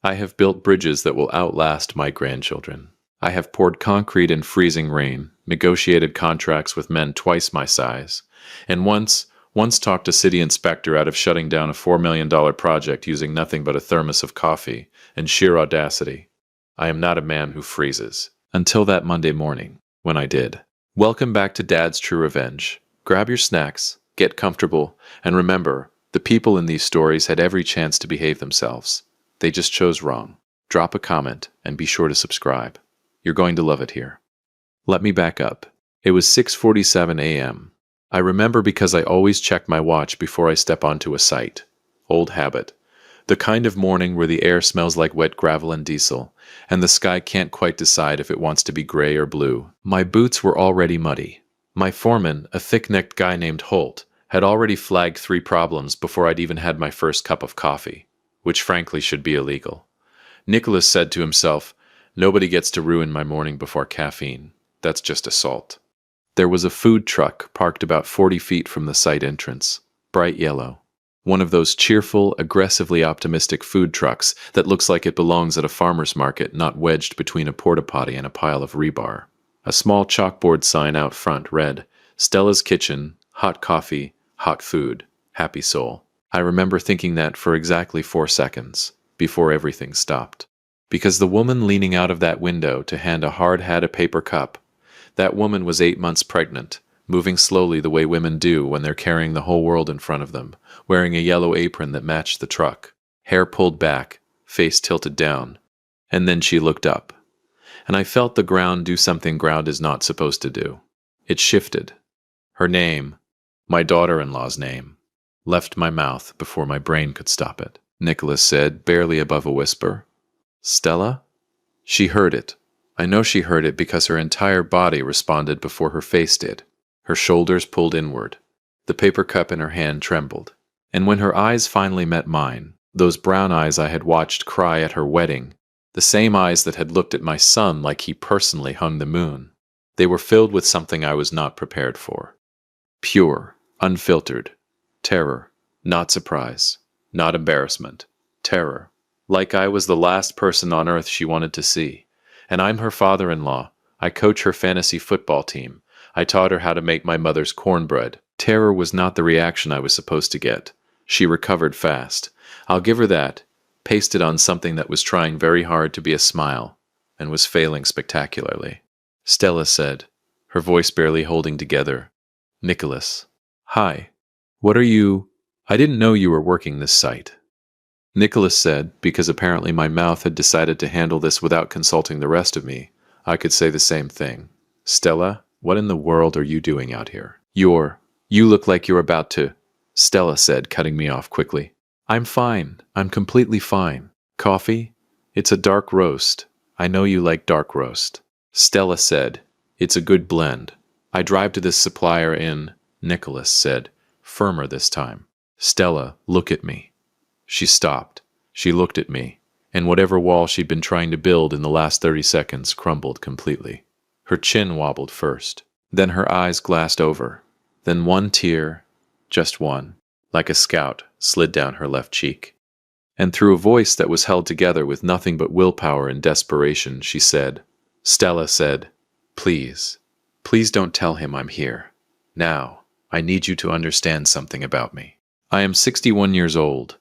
I have built bridges that will outlast my grandchildren. I have poured concrete in freezing rain, negotiated contracts with men twice my size, and once talked a city inspector out of shutting down a $4 million project using nothing but a thermos of coffee and sheer audacity. I am not a man who freezes. Until that Monday morning, when I did. Welcome back to Dad's True Revenge. Grab your snacks, get comfortable, and remember, the people in these stories had every chance to behave themselves. They just chose wrong. Drop a comment and be sure to subscribe. You're going to love it here. Let me back up. It was 6:47 a.m. I remember because I always check my watch before I step onto a site. Old habit. The kind of morning where the air smells like wet gravel and diesel, and the sky can't quite decide if it wants to be gray or blue. My boots were already muddy. My foreman, a thick-necked guy named Holt, had already flagged 3 problems before I'd even had my first cup of coffee, which frankly should be illegal. Nicholas said to himself, "Nobody gets to ruin my morning before caffeine. That's just assault." There was a food truck parked about 40 feet from the site entrance, bright yellow. One of those cheerful, aggressively optimistic food trucks that looks like it belongs at a farmer's market not wedged between a porta-potty and a pile of rebar. A small chalkboard sign out front read, "Stella's Kitchen, hot coffee, hot food, happy soul." I remember thinking that for exactly 4 seconds, before everything stopped. Because the woman leaning out of that window to hand a hard hat a paper cup, that woman was 8 months pregnant, moving slowly the way women do when they're carrying the whole world in front of them, wearing a yellow apron that matched the truck, hair pulled back, face tilted down. And then she looked up. And I felt the ground do something ground is not supposed to do. It shifted. Her name, my daughter-in-law's name, left my mouth before my brain could stop it. Nicholas said, barely above a whisper. "Stella?" She heard it. I know she heard it because her entire body responded before her face did. Her shoulders pulled inward. The paper cup in her hand trembled. And when her eyes finally met mine, those brown eyes I had watched cry at her wedding, the same eyes that had looked at my son like he personally hung the moon, they were filled with something I was not prepared for. Pure, unfiltered, terror, not surprise, not embarrassment, terror. Like I was the last person on earth she wanted to see. And I'm her father-in-law. I coach her fantasy football team. I taught her how to make my mother's cornbread. Terror was not the reaction I was supposed to get. She recovered fast. I'll give her that. Pasted on something that was trying very hard to be a smile, and was failing spectacularly. Stella said, her voice barely holding together, "Nicholas. Hi. What are you? I didn't know you were working this site." Nicholas said, because apparently my mouth had decided to handle this without consulting the rest of me, I could say the same thing. "Stella, what in the world are you doing out here?" You look like you're about to," Stella said, cutting me off quickly. "I'm fine. I'm completely fine. Coffee? It's a dark roast. I know you like dark roast." Stella said, "It's a good blend. I drive to this supplier in," Nicholas said, firmer this time. "Stella, look at me." She stopped. She looked at me, and whatever wall she'd been trying to build in the last 30 seconds crumbled completely. Her chin wobbled first. Then her eyes glassed over. Then one tear, just one, like a scout, slid down her left cheek. And through a voice that was held together with nothing but willpower and desperation, she said, Stella said, please don't tell him I'm here. Now, I need you to understand something about me. I am 61 years old.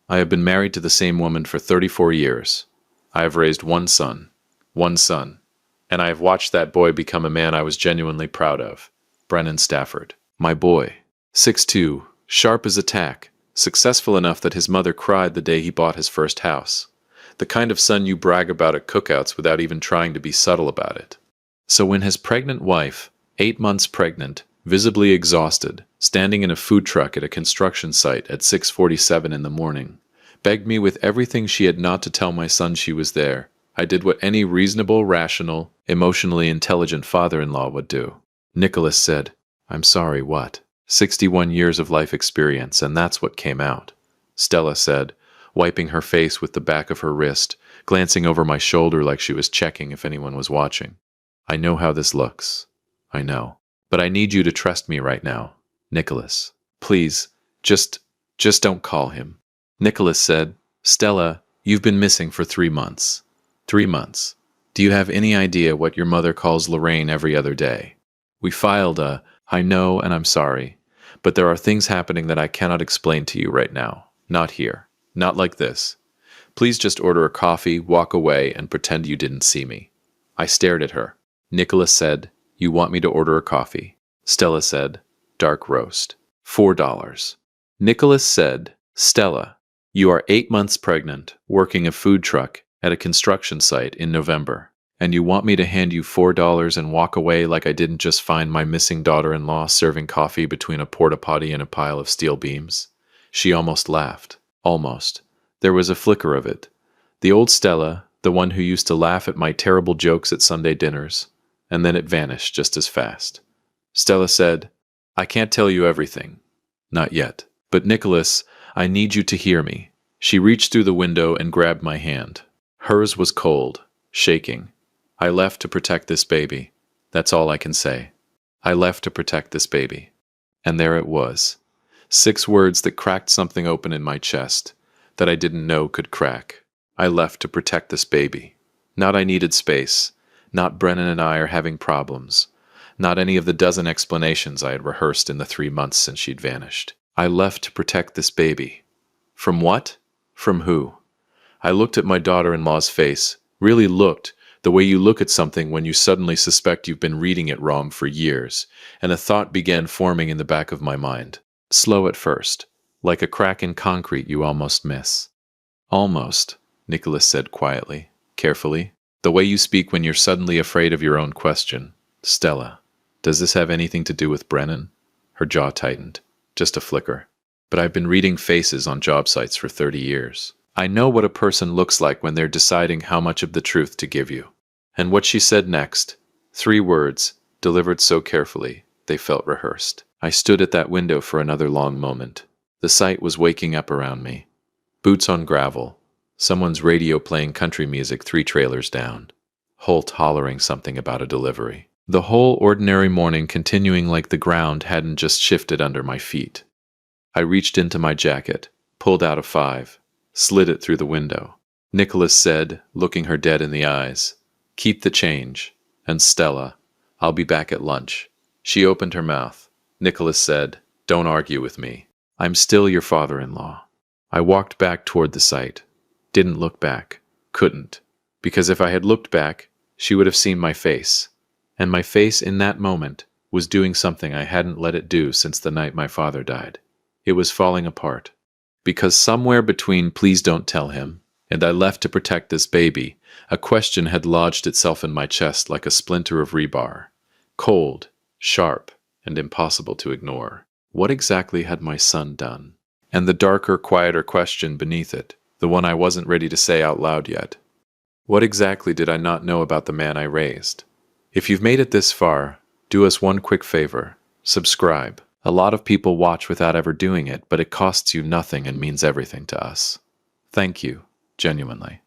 I have been married to the same woman for 34 years. I have raised one son, and I have watched that boy become a man I was genuinely proud of, Brennan Stafford. My boy, 6'2", sharp as a tack, successful enough that his mother cried the day he bought his first house. The kind of son you brag about at cookouts without even trying to be subtle about it. So when his pregnant wife, 8 months pregnant, visibly exhausted, standing in a food truck at a construction site at 6:47 in the morning, begged me with everything she had not to tell my son she was there, I did what any reasonable, rational, emotionally intelligent father-in-law would do. Nicholas said, I'm sorry, what? 61 years of life experience, and that's what came out. Stella said, wiping her face with the back of her wrist, glancing over my shoulder like she was checking if anyone was watching. I know how this looks. I know. But I need you to trust me right now. Nicholas, please, just don't call him. Nicholas said, Stella, You've been missing for 3 months. 3 months. Do you have any idea what your mother calls Lorraine every other day? We filed a, I know and I'm sorry, but there are things happening that I cannot explain to you right now. Not here. Not like this. Please just order a coffee, walk away, and pretend you didn't see me. I stared at her. Nicholas said, You want me to order a coffee? Stella said, Dark roast. $4. Nicholas said, Stella, you are 8 months pregnant, working a food truck at a construction site in November, and you want me to hand you $4 and walk away like I didn't just find my missing daughter-in-law serving coffee between a porta-potty and a pile of steel beams? She almost laughed. Almost. There was a flicker of it. The old Stella, the one who used to laugh at my terrible jokes at Sunday dinners, and then it vanished just as fast. Stella said, I can't tell you everything. Not yet. But Nicholas, I need you to hear me. She reached through the window and grabbed my hand. Hers was cold, shaking. I left to protect this baby. That's all I can say. I left to protect this baby. And there it was. 6 words that cracked something open in my chest that I didn't know could crack. I left to protect this baby. Not I needed space. Not Brennan and I are having problems. Not any of the dozen explanations I had rehearsed in the 3 months since she'd vanished. I left to protect this baby. From what? From who? I looked at my daughter-in-law's face, really looked, the way you look at something when you suddenly suspect you've been reading it wrong for years, and a thought began forming in the back of my mind. Slow at first, like a crack in concrete you almost miss. Almost, Nicholas said quietly, carefully, the way you speak when you're suddenly afraid of your own question. Stella, does this have anything to do with Brennan? Her jaw tightened. Just a flicker. But I've been reading faces on job sites for 30 years. I know what a person looks like when they're deciding how much of the truth to give you. And what she said next, 3 words, delivered so carefully, they felt rehearsed. I stood at that window for another long moment. The site was waking up around me. Boots on gravel. Someone's radio playing country music 3 trailers down. Holt hollering something about a delivery. The whole ordinary morning continuing like the ground hadn't just shifted under my feet. I reached into my jacket, pulled out a 5, slid it through the window. Nicholas said, looking her dead in the eyes, Keep the change. And Stella, I'll be back at lunch. She opened her mouth. Nicholas said, Don't argue with me. I'm still your father-in-law. I walked back toward the site. Didn't look back. Couldn't. Because if I had looked back, she would have seen my face. And my face in that moment was doing something I hadn't let it do since the night my father died. It was falling apart. Because somewhere between please don't tell him and I left to protect this baby, a question had lodged itself in my chest like a splinter of rebar. Cold, sharp, and impossible to ignore. What exactly had my son done? And the darker, quieter question beneath it, the one I wasn't ready to say out loud yet. What exactly did I not know about the man I raised? If you've made it this far, do us one quick favor. Subscribe. A lot of people watch without ever doing it, but it costs you nothing and means everything to us. Thank you, genuinely.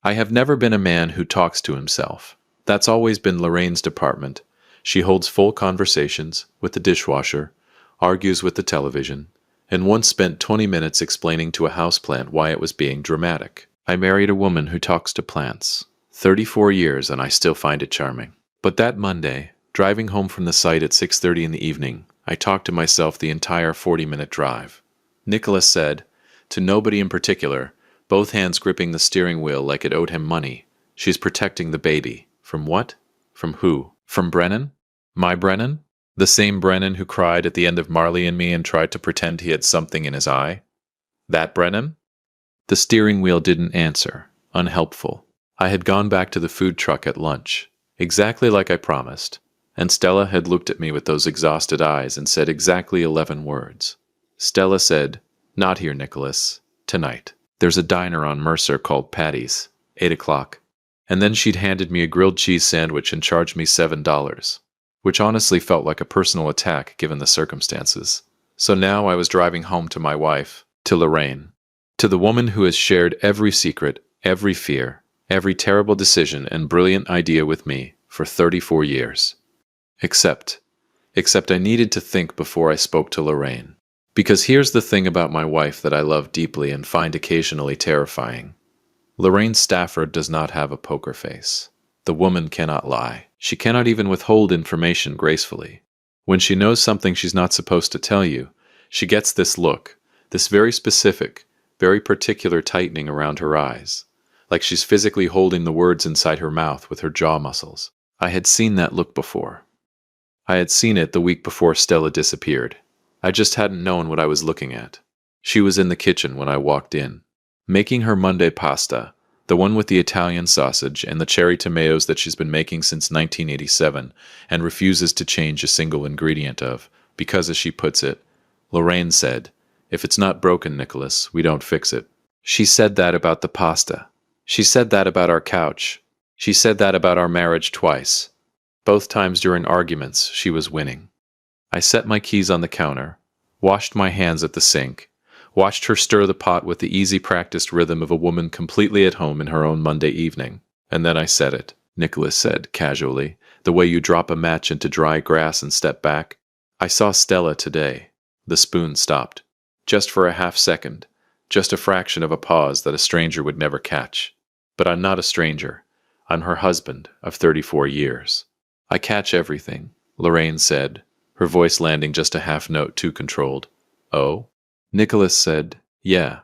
I have never been a man who talks to himself. That's always been Lorraine's department. She holds full conversations with the dishwasher, argues with the television, and once spent 20 minutes explaining to a houseplant why it was being dramatic. I married a woman who talks to plants. 34 years and I still find it charming. But that Monday, driving home from the site at 6:30 in the evening, I talked to myself the entire 40-minute drive. Nicholas said, to nobody in particular, both hands gripping the steering wheel like it owed him money, She's protecting the baby. From what? From who? From Brennan? My Brennan? The same Brennan who cried at the end of Marley and Me and tried to pretend he had something in his eye? That Brennan? The steering wheel didn't answer, unhelpful. I had gone back to the food truck at lunch, exactly like I promised, and Stella had looked at me with those exhausted eyes and said exactly 11 words. Stella said, "Not here, Nicholas. Tonight. There's a diner on Mercer called Patty's, 8 o'clock. And then she'd handed me a grilled cheese sandwich and charged me $7, which honestly felt like a personal attack given the circumstances. So now I was driving home to my wife, to Lorraine, to the woman who has shared every secret, every fear, every terrible decision and brilliant idea with me for 34 years. Except I needed to think before I spoke to Lorraine. Because here's the thing about my wife that I love deeply and find occasionally terrifying. Lorraine Stafford does not have a poker face. The woman cannot lie. She cannot even withhold information gracefully. When she knows something she's not supposed to tell you, she gets this look, this very specific, very particular tightening around her eyes, like she's physically holding the words inside her mouth with her jaw muscles. I had seen that look before. I had seen it the week before Stella disappeared. I just hadn't known what I was looking at. She was in the kitchen when I walked in, making her Monday pasta, the one with the Italian sausage and the cherry tomatoes that she's been making since 1987 and refuses to change a single ingredient of, because, as she puts it, Lorraine said, "If it's not broken, Nicholas, we don't fix it." She said that about the pasta. She said that about our couch. She said that about our marriage twice. Both times during arguments, she was winning. I set my keys on the counter, washed my hands at the sink, watched her stir the pot with the easy practiced rhythm of a woman completely at home in her own Monday evening. And then I said it, Nicholas said, casually, the way you drop a match into dry grass and step back. "I saw Stella today." The spoon stopped. Just for a half second. Just a fraction of a pause that a stranger would never catch. But I'm not a stranger. I'm her husband of 34 years. "I catch everything," Lorraine said, her voice landing just a half note too controlled. "Oh?" Nicholas said, "Yeah.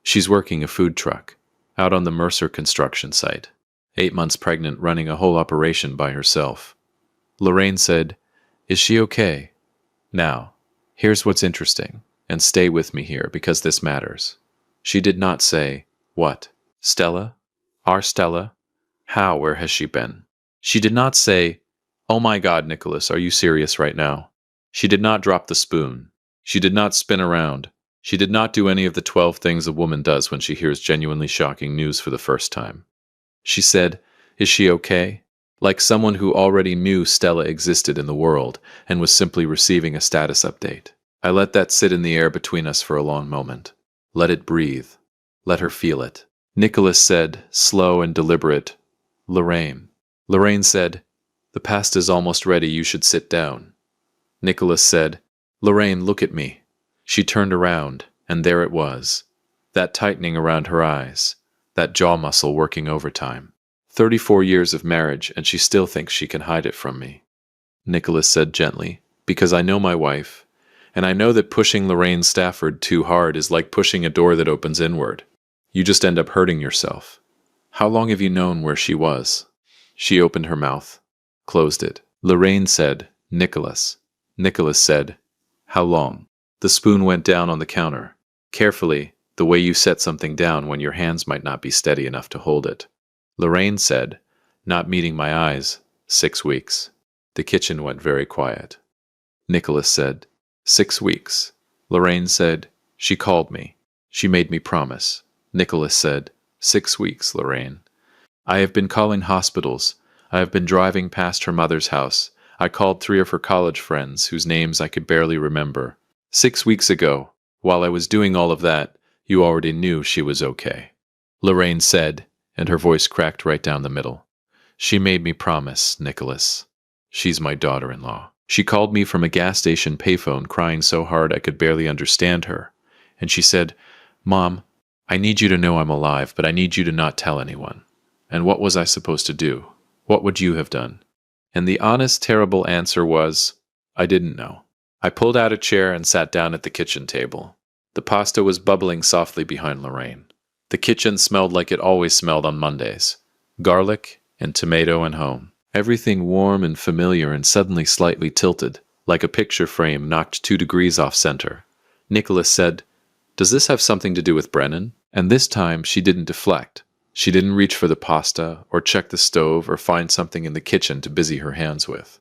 She's working a food truck, out on the Mercer construction site, 8 months pregnant, running a whole operation by herself." Lorraine said, "Is she okay?" Now, here's what's interesting, and stay with me here because this matters. She did not say, "What? Stella? Our Stella? How? Where has she been?" She did not say, "Oh my God, Nicholas, are you serious right now?" She did not drop the spoon. She did not spin around. She did not do any of the 12 things a woman does when she hears genuinely shocking news for the first time. She said, "Is she okay?" Like someone who already knew Stella existed in the world and was simply receiving a status update. I let that sit in the air between us for a long moment. Let it breathe. Let her feel it. Nicholas said, slow and deliberate, "Lorraine." Lorraine said, "The pasta's almost ready, you should sit down." Nicholas said, "Lorraine, look at me." She turned around, and there it was. That tightening around her eyes. That jaw muscle working overtime. 34 years of marriage, and she still thinks she can hide it from me. Nicholas said gently, "Because I know my wife, and I know that pushing Lorraine Stafford too hard is like pushing a door that opens inward. You just end up hurting yourself. How long have you known where she was?" She opened her mouth, closed it. Lorraine said, "Nicholas." Nicholas said, "How long?" The spoon went down on the counter, carefully, the way you set something down when your hands might not be steady enough to hold it. Lorraine said, not meeting my eyes, 6 weeks. The kitchen went very quiet. Nicholas said, 6 weeks. Lorraine said, "She called me. She made me promise." Nicholas said, 6 weeks, Lorraine. "I have been calling hospitals. I have been driving past her mother's house. I called 3 of her college friends, whose names I could barely remember. 6 weeks ago, while I was doing all of that, you already knew she was okay." Lorraine said, and her voice cracked right down the middle, "She made me promise, Nicholas. She's my daughter-in-law. She called me from a gas station payphone crying so hard I could barely understand her. And she said, 'Mom, I need you to know I'm alive, but I need you to not tell anyone.' And what was I supposed to do? What would you have done?" And the honest, terrible answer was, I didn't know. I pulled out a chair and sat down at the kitchen table. The pasta was bubbling softly behind Lorraine. The kitchen smelled like it always smelled on Mondays. Garlic and tomato and home. Everything warm and familiar and suddenly slightly tilted, like a picture frame knocked 2 degrees off center. Nicholas said, "Does this have something to do with Brennan?" And this time she didn't deflect. She didn't reach for the pasta, or check the stove, or find something in the kitchen to busy her hands with.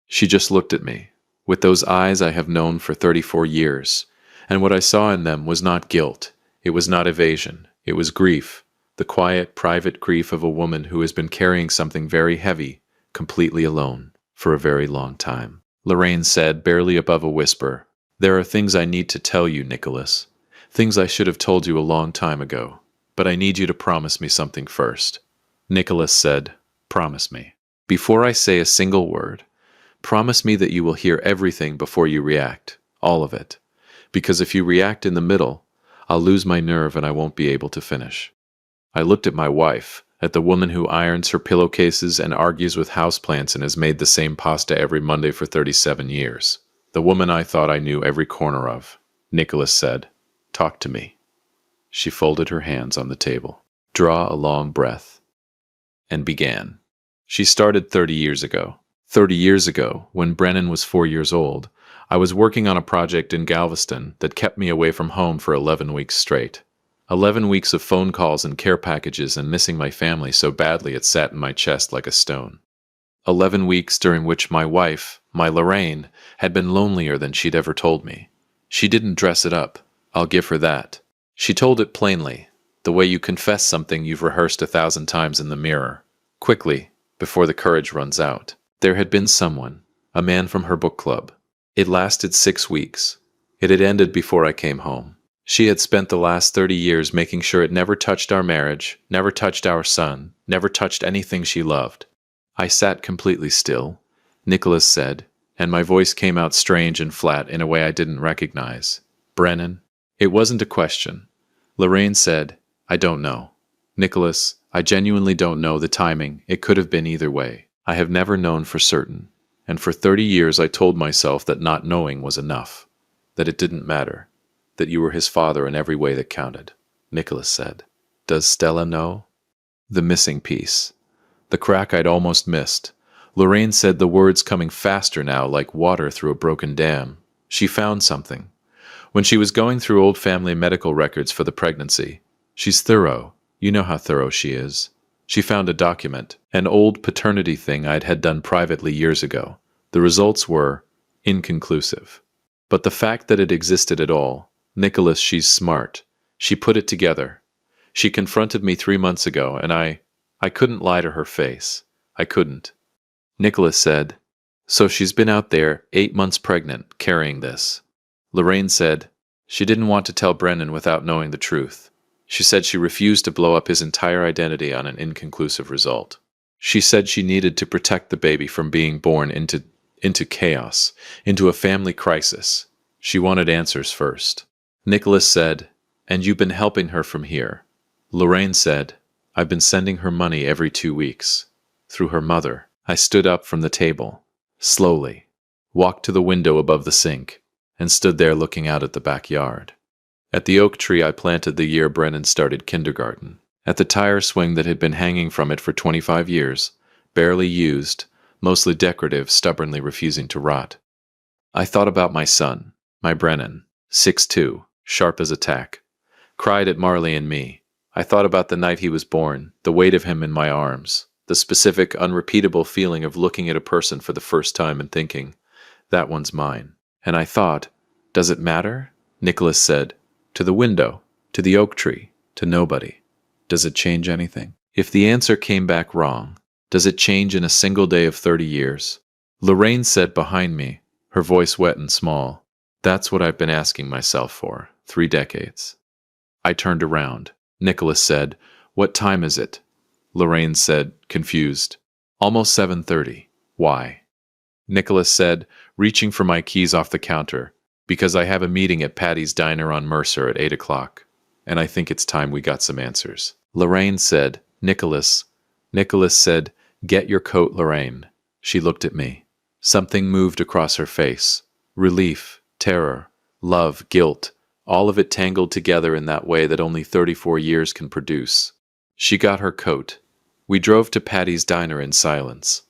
She just looked at me, with those eyes I have known for 34 years, and what I saw in them was not guilt, it was not evasion, it was grief, the quiet, private grief of a woman who has been carrying something very heavy, completely alone, for a very long time. Lorraine said, barely above a whisper, "There are things I need to tell you, Nicholas. Things I should have told you a long time ago. But I need you to promise me something first." Nicholas said, "Promise me. Before I say a single word, promise me that you will hear everything before you react, all of it. Because if you react in the middle, I'll lose my nerve and I won't be able to finish." I looked at my wife, at the woman who irons her pillowcases and argues with houseplants and has made the same pasta every Monday for 37 years. The woman I thought I knew every corner of. Nicholas said, "Talk to me." She folded her hands on the table. Draw a long breath. And began. She started 30 years ago. 30 years ago, when Brennan was 4 years old, I was working on a project in Galveston that kept me away from home for 11 weeks straight. 11 weeks of phone calls and care packages and missing my family so badly it sat in my chest like a stone. 11 weeks during which my wife, my Lorraine, had been lonelier than she'd ever told me. She didn't dress it up, I'll give her that. She told it plainly, the way you confess something you've rehearsed 1,000 times in the mirror, quickly, before the courage runs out. There had been someone, a man from her book club. It lasted 6 weeks. It had ended before I came home. She had spent the last 30 years making sure it never touched our marriage, never touched our son, never touched anything she loved. I sat completely still, Nicholas said, and my voice came out strange and flat in a way I didn't recognize. Brennan? It wasn't a question. Lorraine said, I don't know. Nicholas, I genuinely don't know the timing. It could have been either way. I have never known for certain. And for 30 years I told myself that not knowing was enough, that it didn't matter, that you were his father in every way that counted. Nicholas said, Does Stella know? The missing piece. The crack I'd almost missed. Lorraine said, the words coming faster now like water through a broken dam. She found something. When she was going through old family medical records for the pregnancy, she's thorough. You know how thorough she is. She found a document, an old paternity thing I'd had done privately years ago. The results were inconclusive. But the fact that it existed at all, Nicholas, she's smart. She put it together. She confronted me 3 months ago, and I couldn't lie to her face. I couldn't. Nicholas said, So she's been out there 8 months pregnant, carrying this. Lorraine said, She didn't want to tell Brennan without knowing the truth. She said she refused to blow up his entire identity on an inconclusive result. She said she needed to protect the baby from being born into chaos, into a family crisis. She wanted answers first. Nicholas said, And you've been helping her from here. Lorraine said, I've been sending her money every 2 weeks. Through her mother. I stood up from the table, slowly, walked to the window above the sink, and stood there looking out at the backyard. At the oak tree I planted the year Brennan started kindergarten. At the tire swing that had been hanging from it for 25 years, barely used, mostly decorative, stubbornly refusing to rot. I thought about my son, my Brennan, 6'2", sharp as a tack. Cried at Marley and me. I thought about the night he was born, the weight of him in my arms, the specific, unrepeatable feeling of looking at a person for the first time and thinking, that one's mine. And I thought, does it matter? Nicholas said, to the window, to the oak tree, to nobody. Does it change anything? If the answer came back wrong, does it change in a single day of 30 years? Lorraine said behind me, her voice wet and small, That's what I've been asking myself for 3 decades. I turned around. Nicholas said, What time is it? Lorraine said, confused, Almost 7:30. Why? Nicholas said, reaching for my keys off the counter, Because I have a meeting at Patty's Diner on Mercer at 8 o'clock, and I think it's time we got some answers. Lorraine said, Nicholas said, Get your coat, Lorraine. She looked at me. Something moved across her face. Relief, terror, love, guilt, all of it tangled together in that way that only 34 years can produce. She got her coat. We drove to Patty's Diner in silence.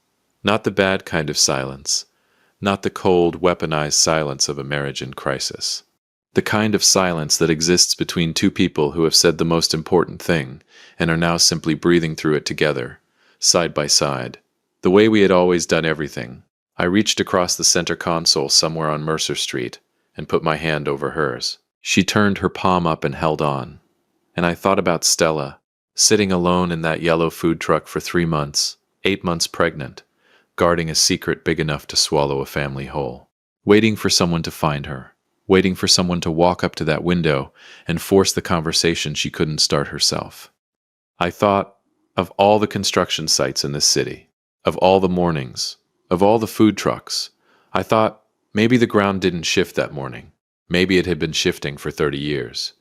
Not the bad kind of silence. Not the cold, weaponized silence of a marriage in crisis. The kind of silence that exists between two people who have said the most important thing and are now simply breathing through it together, side by side, the way we had always done everything. I reached across the center console somewhere on Mercer Street and put my hand over hers. She turned her palm up and held on. And I thought about Stella, sitting alone in that yellow food truck for 3 months, 8 months pregnant, guarding a secret big enough to swallow a family whole, waiting for someone to find her, waiting for someone to walk up to that window and force the conversation she couldn't start herself. I thought of all the construction sites in this city, of all the mornings, of all the food trucks. I thought maybe the ground didn't shift that morning. Maybe it had been shifting for 30 years.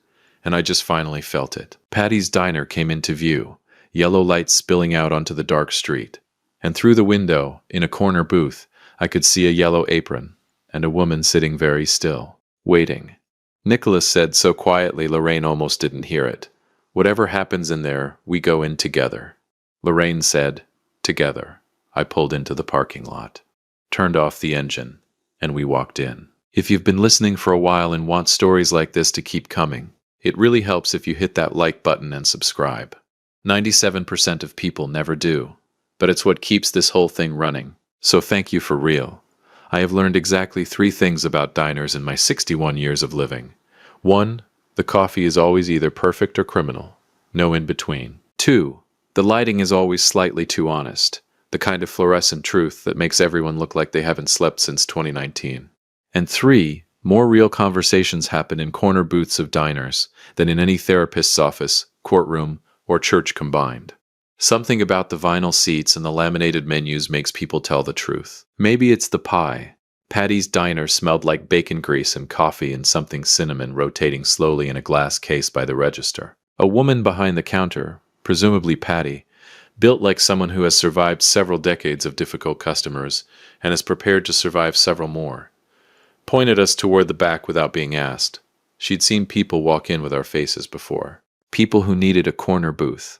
and I just finally felt it. Patty's diner came into view, yellow lights spilling out onto the dark street. And through the window, in a corner booth, I could see a yellow apron and a woman sitting very still, waiting. Nicholas said so quietly Lorraine almost didn't hear it. "Whatever happens in there, we go in together." Lorraine said, "Together." I pulled into the parking lot, turned off the engine, and we walked in. If you've been listening for a while and want stories like this to keep coming, it really helps if you hit that like button and subscribe. 97% of people never do, but it's what keeps this whole thing running. So thank you for real. I have learned exactly 3 things about diners in my 61 years of living. 1. The coffee is always either perfect or criminal. No in between. 2. The lighting is always slightly too honest. The kind of fluorescent truth that makes everyone look like they haven't slept since 2019. And 3. More real conversations happen in corner booths of diners than in any therapist's office, courtroom, or church combined. Something about the vinyl seats and the laminated menus makes people tell the truth. Maybe it's the pie. Patty's diner smelled like bacon grease and coffee and something cinnamon rotating slowly in a glass case by the register. A woman behind the counter, presumably Patty, built like someone who has survived several decades of difficult customers and is prepared to survive several more, pointed us toward the back without being asked. She'd seen people walk in with our faces before. People who needed a corner booth.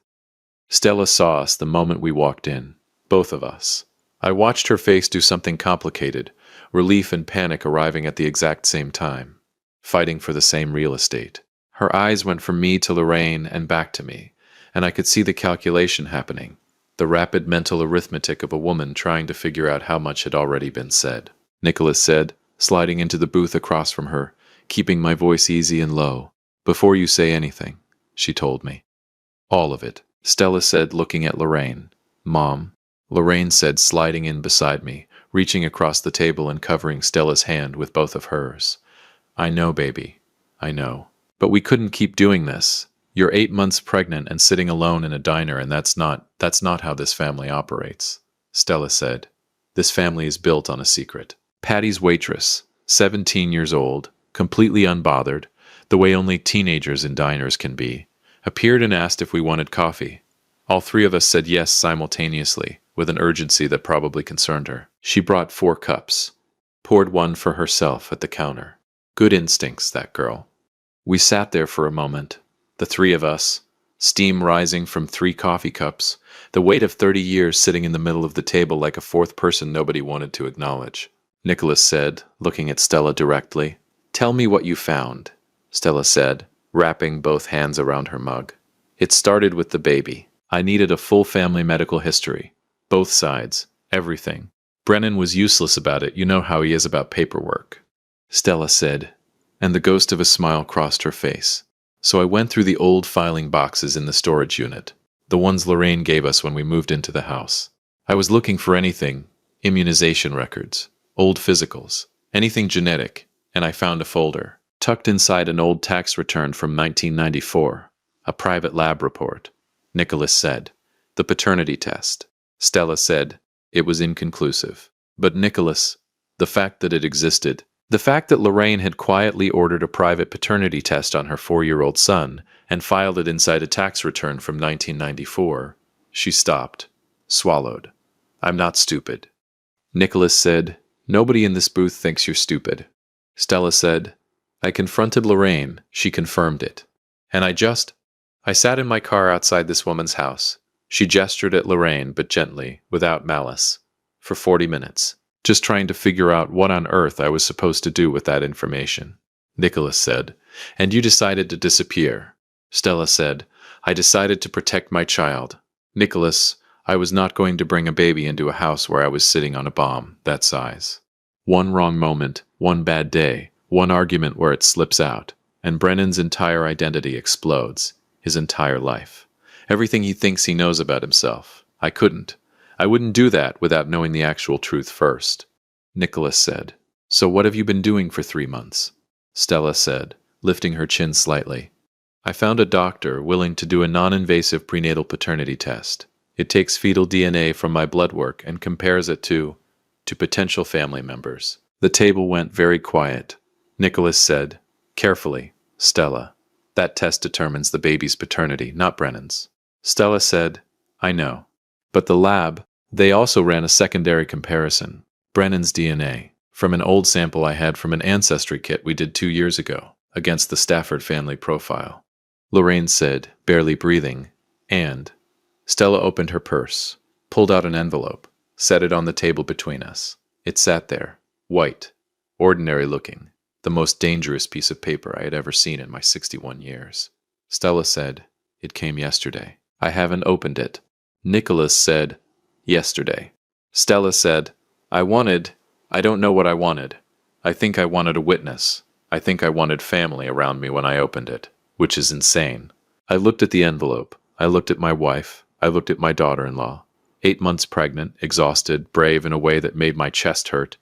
Stella saw us the moment we walked in. Both of us. I watched her face do something complicated, relief and panic arriving at the exact same time, fighting for the same real estate. Her eyes went from me to Lorraine and back to me, and I could see the calculation happening, the rapid mental arithmetic of a woman trying to figure out how much had already been said. Nicholas said, sliding into the booth across from her, keeping my voice easy and low. "Before you say anything," she told me. "All of it," Stella said, looking at Lorraine. "Mom," Lorraine said, sliding in beside me, reaching across the table and covering Stella's hand with both of hers. "I know, baby. I know. But we couldn't keep doing this. You're 8 months pregnant and sitting alone in a diner, and that's not how this family operates," Stella said. "This family is built on a secret." Patty's waitress, 17 years old, completely unbothered, the way only teenagers in diners can be, appeared and asked if we wanted coffee. All 3 of us said yes simultaneously, with an urgency that probably concerned her. She brought 4 cups, poured one for herself at the counter. Good instincts, that girl. We sat there for a moment, the 3 of us, steam rising from 3 coffee cups, the weight of 30 years sitting in the middle of the table like a 4th person nobody wanted to acknowledge. Nicholas said, looking at Stella directly. "Tell me what you found," Stella said, wrapping both hands around her mug. "It started with the baby. I needed a full family medical history. Both sides. Everything. Brennan was useless about it. You know how he is about paperwork," Stella said, and the ghost of a smile crossed her face. So I went through the old filing boxes in the storage unit, the ones Lorraine gave us when we moved into the house. I was looking for anything, immunization records, old physicals, anything genetic, and I found a folder, tucked inside an old tax return from 1994, a private lab report. Nicholas said, "The paternity test." Stella said, "It was inconclusive." But Nicholas, the fact that it existed, the fact that Lorraine had quietly ordered a private paternity test on her 4-year-old son and filed it inside a tax return from 1994, she stopped, swallowed. "I'm not stupid." Nicholas said, "Nobody in this booth thinks you're stupid." Stella said, "I confronted Lorraine. She confirmed it. And I sat in my car outside this woman's house." She gestured at Lorraine, but gently, without malice, for 40 minutes, just trying to figure out what on earth I was supposed to do with that information. Nicholas said, "And you decided to disappear." Stella said, "I decided to protect my child." Nicholas, I was not going to bring a baby into a house where I was sitting on a bomb that size. One wrong moment, one bad day, one argument where it slips out, and Brennan's entire identity explodes, his entire life. Everything he thinks he knows about himself. I wouldn't do that without knowing the actual truth first. Nicholas said, "So what have you been doing for 3 months?" Stella said, lifting her chin slightly. "I found a doctor willing to do a non-invasive prenatal paternity test. It takes fetal DNA from my blood work and compares it to potential family members." The table went very quiet. Nicholas said, "Carefully, Stella. That test determines the baby's paternity, not Brennan's. Stella said, I know. But the lab, they also ran a secondary comparison. Brennan's DNA, from an old sample I had from an ancestry kit we did 2 years ago, against the Stafford family profile. Lorraine said, barely breathing, and Stella opened her purse, pulled out an envelope, set it on the table between us. It sat there, white, ordinary looking, the most dangerous piece of paper I had ever seen in my 61 years. Stella said, it came yesterday. I haven't opened it. Nicholas said, yesterday. Stella said, I don't know what I wanted. I think I wanted a witness. I think I wanted family around me when I opened it, which is insane. I looked at the envelope. I looked at my wife. I looked at my daughter-in-law. 8 months pregnant, exhausted, brave in a way that made my chest hurt.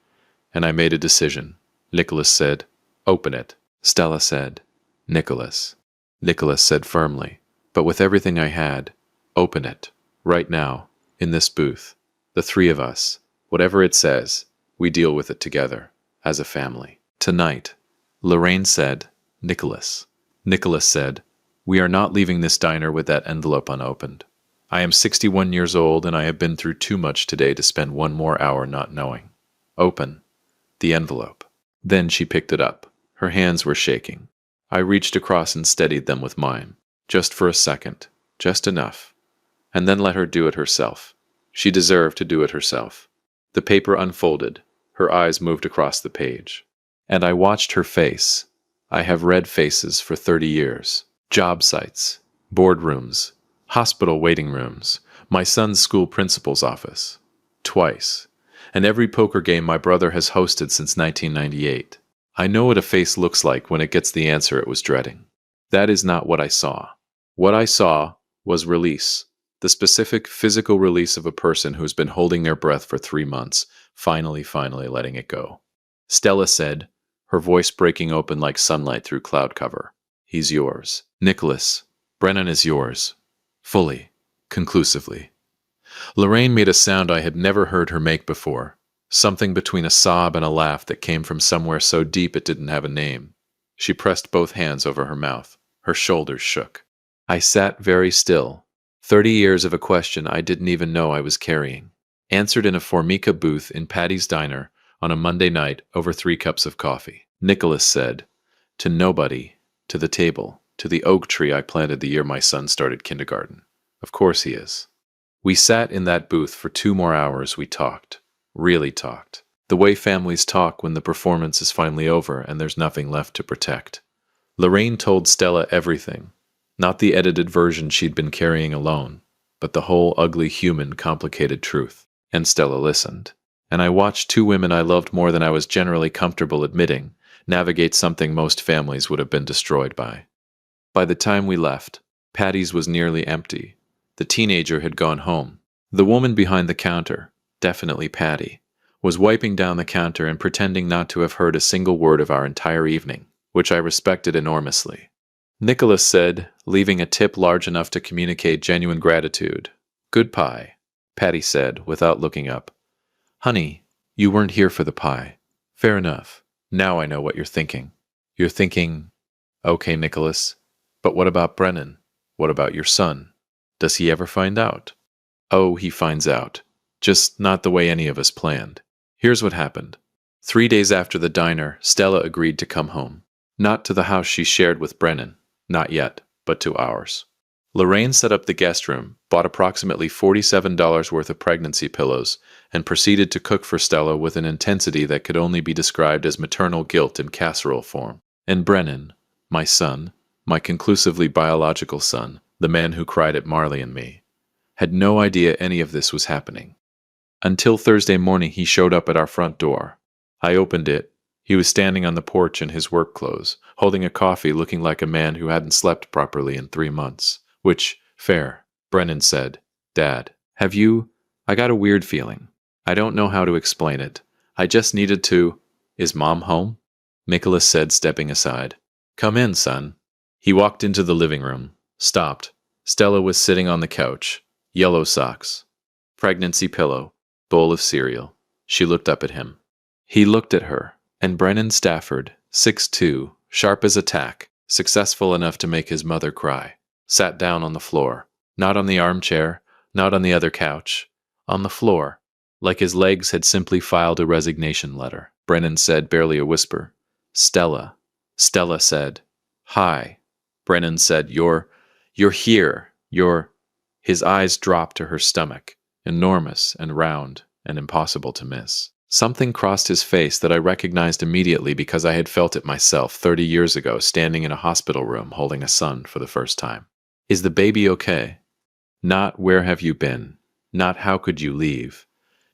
And I made a decision. Nicholas said, open it. Stella said, Nicholas. Nicholas said firmly, but with everything I had, open it. Right now, in this booth. The three of us. Whatever it says, we deal with it together, as a family. Tonight. Lorraine said, Nicholas. Nicholas said, we are not leaving this diner with that envelope unopened. I am 61 years old and I have been through too much today to spend one more hour not knowing. Open the envelope. Then she picked it up. Her hands were shaking. I reached across and steadied them with mine, just for a second, just enough, and then let her do it herself. She deserved to do it herself. The paper unfolded. Her eyes moved across the page. And I watched her face. I have read faces for 30 years. Job sites, boardrooms, hospital waiting rooms, my son's school principal's office. Twice. And every poker game my brother has hosted since 1998. I know what a face looks like when it gets the answer it was dreading. That is not what I saw. What I saw was release. The specific physical release of a person who's been holding their breath for 3 months, finally letting it go. Stella said, her voice breaking open like sunlight through cloud cover. He's yours. Nicholas, Brennan is yours. Fully. Conclusively. Lorraine made a sound I had never heard her make before. Something between a sob and a laugh that came from somewhere so deep it didn't have a name. She pressed both hands over her mouth. Her shoulders shook. I sat very still. 30 years of a question I didn't even know I was carrying. Answered in a Formica booth in Patty's Diner on a Monday night over 3 cups of coffee. Nicholas said, to nobody, to the table, to the oak tree I planted the year my son started kindergarten. Of course he is. We sat in that booth for 2 more hours. We talked. Really talked. The way families talk when the performance is finally over and there's nothing left to protect. Lorraine told Stella everything. Not the edited version she'd been carrying alone, but the whole ugly, human, complicated truth. And Stella listened. And I watched 2 women I loved more than I was generally comfortable admitting navigate something most families would have been destroyed by. By the time we left, Patty's was nearly empty. The teenager had gone home. The woman behind the counter, definitely Patty, was wiping down the counter and pretending not to have heard a single word of our entire evening, which I respected enormously. Nicholas said, leaving a tip large enough to communicate genuine gratitude. Good pie, Patty said, without looking up. Honey, you weren't here for the pie. Fair enough. Now I know what you're thinking. You're thinking, okay, Nicholas, but what about Brennan? What about your son? Does he ever find out? Oh, he finds out. Just not the way any of us planned. Here's what happened. 3 days after the diner, Stella agreed to come home. Not to the house she shared with Brennan. Not yet, but to ours. Lorraine set up the guest room, bought approximately $47 worth of pregnancy pillows, and proceeded to cook for Stella with an intensity that could only be described as maternal guilt in casserole form. And Brennan, my son, my conclusively biological son, the man who cried at Marley and me, had no idea any of this was happening. Until Thursday morning he showed up at our front door. I opened it. He was standing on the porch in his work clothes, holding a coffee, looking like a man who hadn't slept properly in 3 months. Which, fair, Brennan said. Dad, I got a weird feeling. I don't know how to explain it. I just needed to. Is Mom home? Nicholas said, stepping aside. Come in, son. He walked into the living room. Stopped. Stella was sitting on the couch. Yellow socks. Pregnancy pillow. Bowl of cereal. She looked up at him. He looked at her. And Brennan Stafford, 6'2", sharp as a tack, successful enough to make his mother cry, sat down on the floor, not on the armchair, not on the other couch, on the floor, like his legs had simply filed a resignation letter. Brennan said, barely a whisper, "Stella." Stella said, "Hi." Brennan said, You're here. You're." His eyes dropped to her stomach, enormous and round and impossible to miss. Something crossed his face that I recognized immediately because I had felt it myself 30 years ago, standing in a hospital room holding a son for the first time. "Is the baby okay?" Not "where have you been?" Not "how could you leave?"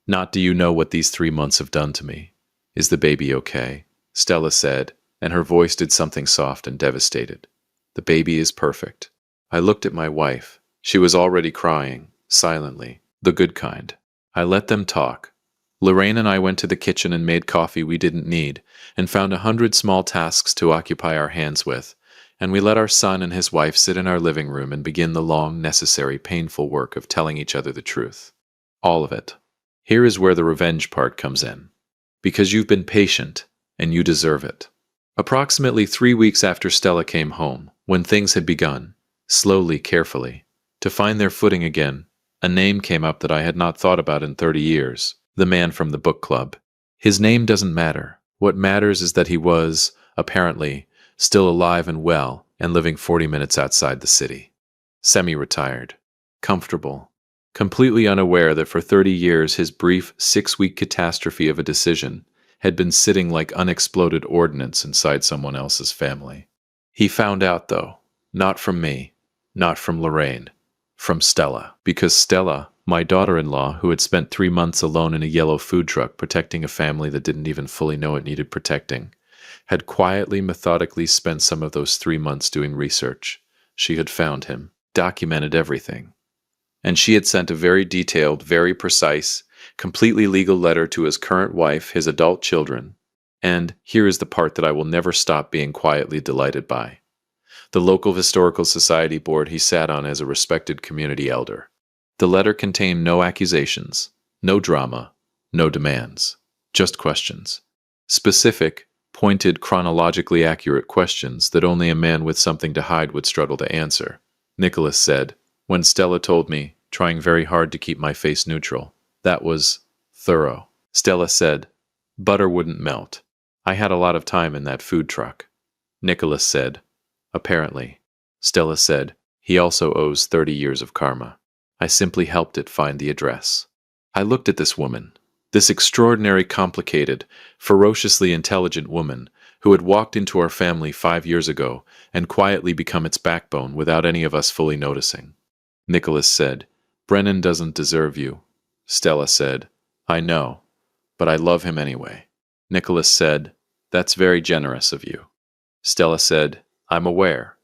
Not "do you know what these 3 months have done to me?" "Is the baby okay?" Stella said, and her voice did something soft and devastated. "The baby is perfect." I looked at my wife. She was already crying, silently, the good kind. I let them talk. Lorraine and I went to the kitchen and made coffee we didn't need, and found 100 small tasks to occupy our hands with, and we let our son and his wife sit in our living room and begin the long, necessary, painful work of telling each other the truth. All of it. Here is where the revenge part comes in. Because you've been patient, and you deserve it. Approximately 3 weeks after Stella came home, when things had begun, slowly, carefully, to find their footing again, a name came up that I had not thought about in 30 years, the man from the book club. His name doesn't matter. What matters is that he was, apparently, still alive and well, and living 40 minutes outside the city. Semi-retired. Comfortable. Completely unaware that for 30 years his brief 6-week catastrophe of a decision had been sitting like unexploded ordnance inside someone else's family. He found out, though, not from me, not from Lorraine, from Stella. Because Stella, my daughter-in-law, who had spent 3 months alone in a yellow food truck protecting a family that didn't even fully know it needed protecting, had quietly, methodically spent some of those 3 months doing research. She had found him, documented everything. And she had sent a very detailed, very precise, completely legal letter to his current wife, his adult children. And here is the part that I will never stop being quietly delighted by. The local historical society board he sat on as a respected community elder. The letter contained no accusations, no drama, no demands, just questions. Specific, pointed, chronologically accurate questions that only a man with something to hide would struggle to answer. Nicholas said, when Stella told me, trying very hard to keep my face neutral, that was thorough. Stella said, butter wouldn't melt. I had a lot of time in that food truck. Nicholas said, apparently. Stella said, he also owes 30 years of karma. I simply helped it find the address. I looked at this woman, this extraordinary, complicated, ferociously intelligent woman who had walked into our family 5 years ago and quietly become its backbone without any of us fully noticing. Nicholas said, Brennan doesn't deserve you. Stella said, I know, but I love him anyway. Nicholas said, that's very generous of you. Stella said, I'm aware.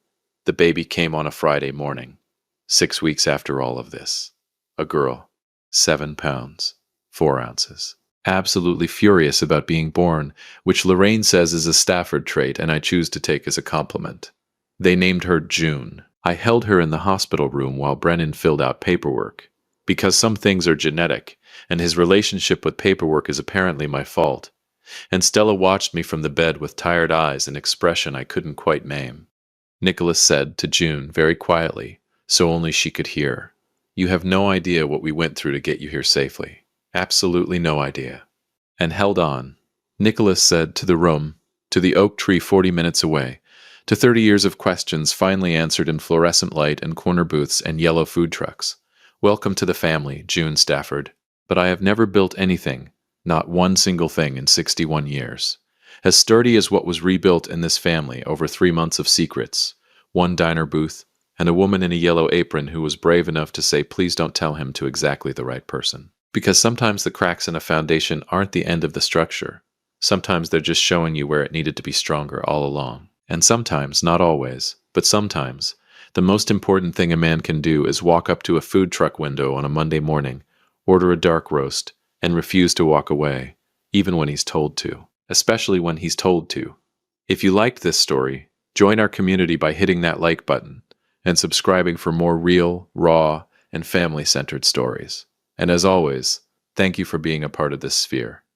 The baby came on a Friday morning, 6 weeks after all of this. A girl, 7 pounds, 4 ounces. Absolutely furious about being born, which Lorraine says is a Stafford trait and I choose to take as a compliment. They named her June. I held her in the hospital room while Brennan filled out paperwork. Because some things are genetic, and his relationship with paperwork is apparently my fault. And Stella watched me from the bed with tired eyes and expression I couldn't quite name. Nicholas said to June very quietly, so only she could hear, you have no idea what we went through to get you here safely. Absolutely no idea. And held on. Nicholas said to the room, to the oak tree 40 minutes away, to 30 years of questions finally answered in fluorescent light and corner booths and yellow food trucks. Welcome to the family, June Stafford. But I have never built anything, not one single thing in 61 years. As sturdy as what was rebuilt in this family over 3 months of secrets, 1 diner booth, and a woman in a yellow apron who was brave enough to say please don't tell him to exactly the right person. Because sometimes the cracks in a foundation aren't the end of the structure. Sometimes they're just showing you where it needed to be stronger all along. And sometimes, not always, but sometimes, the most important thing a man can do is walk up to a food truck window on a Monday morning, order a dark roast, and refuse to walk away, even when he's told to. Especially when he's told to. If you liked this story, join our community by hitting that like button and subscribing for more real, raw, and family-centered stories. And as always, thank you for being a part of this sphere.